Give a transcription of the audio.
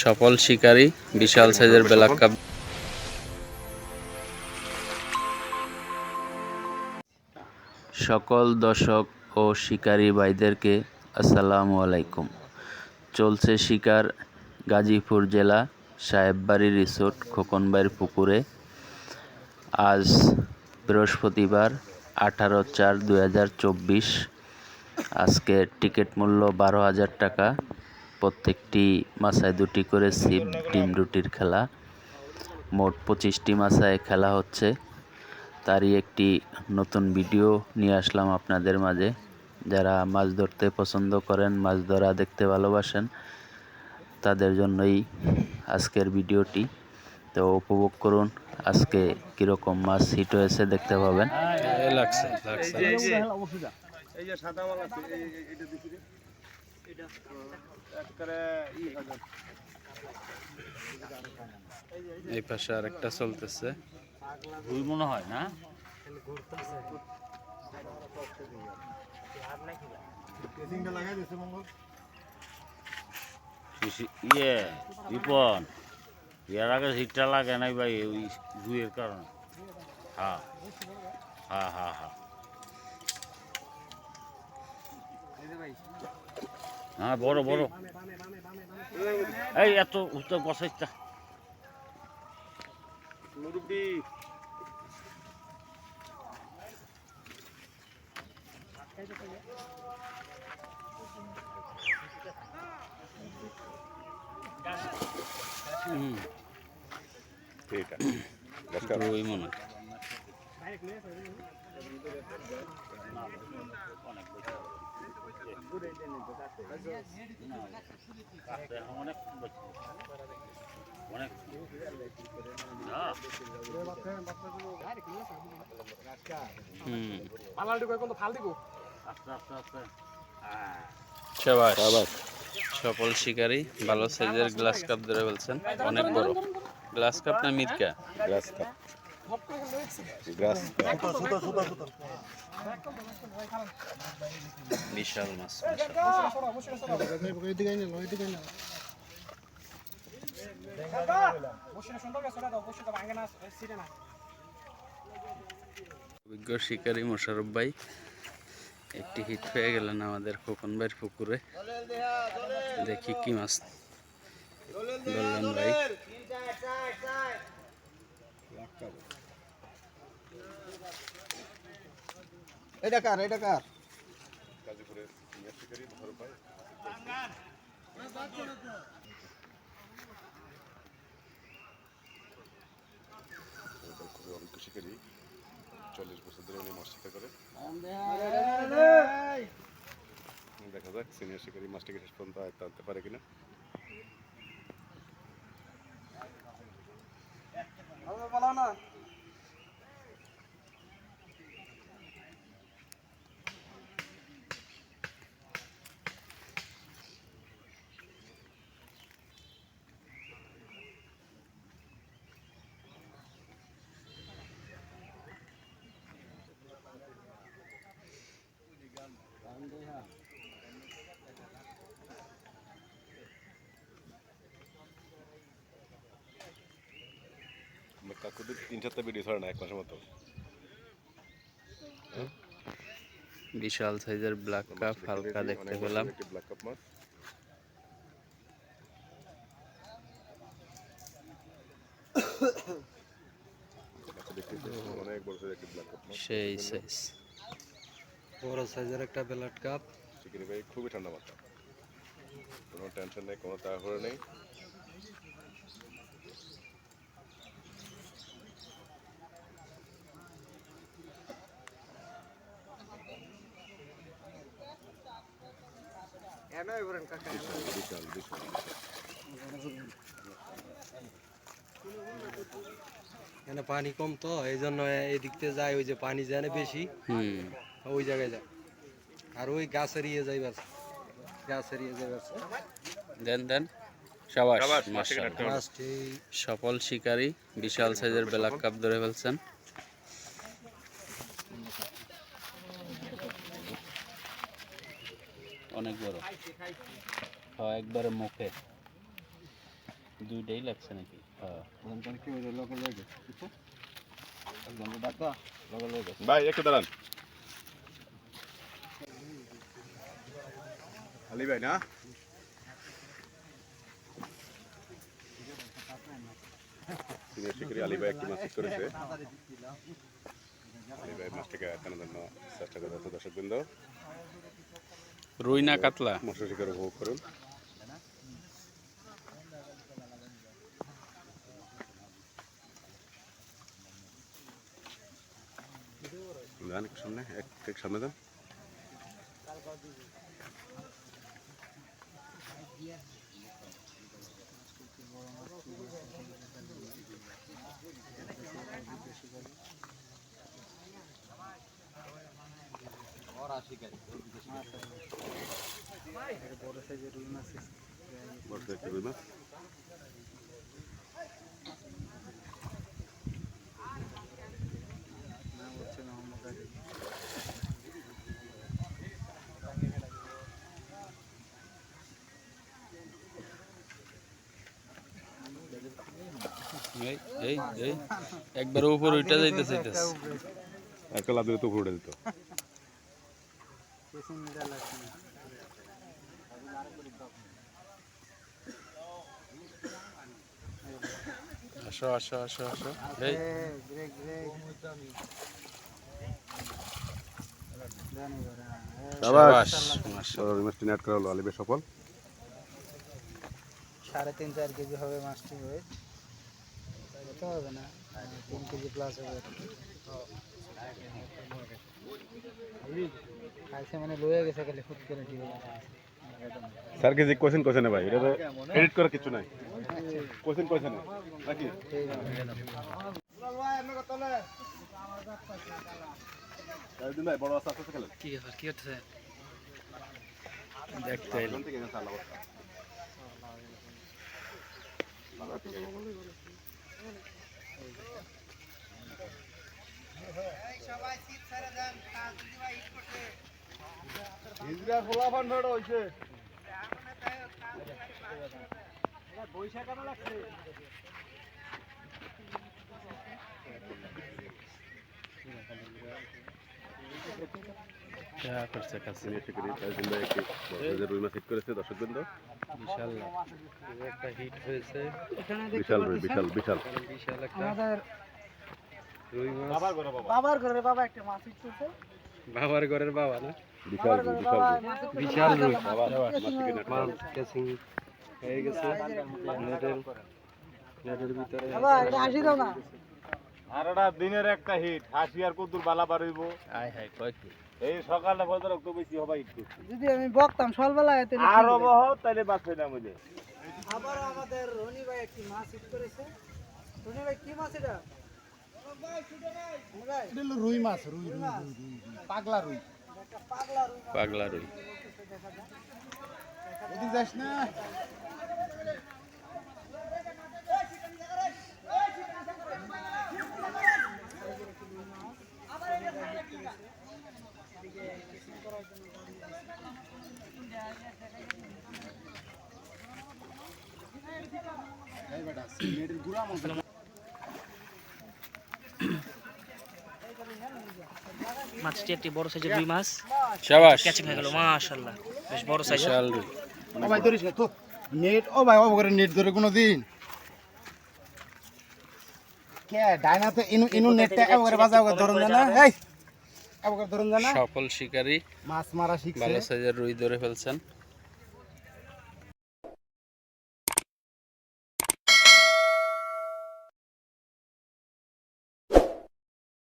সফল শিকারী বিশাল সাইজের ব্ল্যাক কাপ। সকল দর্শক ও শিকারী ভাইদেরকে আসসালামু আলাইকুম। চলছে শিকার গাজীপুর জেলা সাহেববাড়ি রিসোর্ট খোকনবাইয়ের পুকুরে। আজ বৃহস্পতিবার 18/4/2024। আজকে টিকিট মূল্য 12,000 টাকা। প্রত্যেকটি মাছায় 2টি করে ছিপ, ডিম রুটির খেলা। মোট 25টি মাছায় খেলা হচ্ছে। তারই একটি নতুন ভিডিও নিয়ে আসলাম আপনাদের মাঝে। যারা মাছ ধরতে পছন্দ করেন, মাছ ধরা দেখতে ভালোবাসেন, তাদের জন্যই আজকের ভিডিওটি। তো উপভোগ করুন। আজকে কীরকম মাছ হিট হয়েছে দেখতে পাবেন। এই পাশে আরেকটা চলতেছে, মনে হয় না? রিপন এর আগে হিটটা লাগে নাই ভাই, ওই ধুয়ের কারণে। হ্যাঁ হ্যাঁ হ্যাঁ হ্যাঁ হ্যাঁ, বড় বড়। এই এত উত্তর বসাইটা মুরব্বী। ওই মনে হয় সফল শিকারী ভালো সাইজের গ্লাস কাপ ধরে ফেলছেন। অনেক বড় গ্লাস কাপ না মিরকা? Glass cup. বিশাল মাছ। অভিজ্ঞ শিকারী মোশারফ ভাই একটি হিট হয়ে গেলেন আমাদের খোকনবাইয়ের পুকুরে। দেখি কি মাছ বললেন ভাই। এটা কার? শিকারী 40 বছর ধরে উনি মাছ শিকার করে। দেখা যাক সিনিয়র শিকারী মাছটিকে শেষ পর্যন্ত আয়ত্ত আনতে পারে কিনা। কাকুদের 3-4টা ভিডিও ছাড়া না, 1 মাসের মতো। বিশাল সাইজের ব্ল্যাক কাপ হালকা দেখতে পেলাম। ব্ল্যাক কাপ মাছ অনেক বড় সাইজের একটা ব্ল্যাক কাপ মাছ। সেই সাইজ বড় সাইজের একটা ব্ল্যাক কাপ। শিকারী ভাই খুবই ঠান্ডা মাথা, কোনো টেনশন নেই, কোনো তাড়াহুড়ো নেই। বিশাল বিশাল এখানে পানি কম তো এই জন্য এদিক থেকে যায়, ওই যে পানি যায় না বেশি, ওই জায়গায় যায়। আর ওই গাছের ইয়ে যাইবার, দেন শাবাশ, শাবাশ, মাশাআল্লাহ। মাছটি কাটতে মাছটি সফল শিকারী, বিশাল সাইজের ব্ল্যাক কাপ ধরে ফেলছেন। অনেক বড়, হ্যাঁ একবারে মুখে, দুইটাই লাগছে নাকি? হ্যাঁ ভাই একটু দাঁড়ান। আলী ভাই না? সিনিয়র শিকারী আলী ভাই একটি মাছ ঠিক করেছে। আলী ভাই মাছটাকে আটকানোর জন্য চেষ্টা করে যাচ্ছে। দর্শকবৃন্দ, রুই না কাতলা? মৎস্য শিকার উপভোগ করুন। যান একটু সামনে, এক সামনে যান। বড় সাইজের রুই মাছ। এই এই এই একবার উপরে উঠে যাইতে চাইতেছে। একটা লাভ দিলে তো ঘুরে দিত। আসো আসো আসো আসো, এই শাবাশ, মাশাআল্লাহ। রুই মাছটি নেট করা হলো, আলী ভাই সফল। 3.5-4 কেজি হবে মাছটি ওয়েট, এত হবে না, 3 কেজি প্লাস হবে। খাইছে মানে লয়ে গেছে খালি ফুট করে দিয়ে। স্যার কে যে কোশ্চেন ভাই, এটা তো এডিট করার কিছু নাই। কোশ্চেন নাকি? দিন ভাই বড় আস্তে আস্তে খেলেন। কি ব্যাপার, কি হচ্ছে? দেখতে এলাম। থেকে গেছে আল্লাহ বস্তা। যা করছে কাছে সিনিয়র শিকারী তাইজুল ভাই একটি বড় সাইজের রুই মাছ হিট করেছে। দর্শকবৃন্দ, বিশাল একটা হিট হয়েছে। বিশাল রুই, বিশাল বিশাল। বিশাল একটা আমাদের রুই মাছ। বাবার ঘরে বাবা একটা মাছ ইচ্ছে, বাবার ঘরের বাবা না? বিশাল রুই, বিশাল রুই। বিশাল রুই। মাছটিকে নেট করা হলো। ক্যাচিং হয়ে গেছে নেটের ভিতরে। বাবা এটা হাসি দাও না। আর এটা দিনের একটা হিট, হাসি আর কদ্দুর বালা পারিব। আয় হায় কয় কি? এই সকালে ফজর একটু বেশি হবা হিট করছি। যদি আমি বকতাম সকালবেলা এতে আরো বহ তাইলে বাঁচবে না বুঝে। আবার আমাদের রনি ভাই একটি মাছ হিট করেছে। রনি ভাই কি মাছ এটা? রুই মাছ, রুই রুই পাগলা রুই। একটা পাগলা রুই মাছ। পাগলা রুই। ওদিক যাস না। মাছটি একটি বড় সাইজের রুই মাছ শাবাশ, ক্যাচিং হয়ে গেল, মাশাআল্লাহ, বেশ বড় সাইজের। বিশাল রুই। ও ভাই ধরিস না তো নেট, ও ভাই ও করে নেট ধরে কোনো দিন কে ডাইনাতে ইনু ইনু নেটটা একবারে বাজাও করে ধরুন না। এই একবারে ধরুন না। সফল শিকারী, মাছ মারা শিখছে। ভালো সাইজের রুই ধরে ফেলছেন।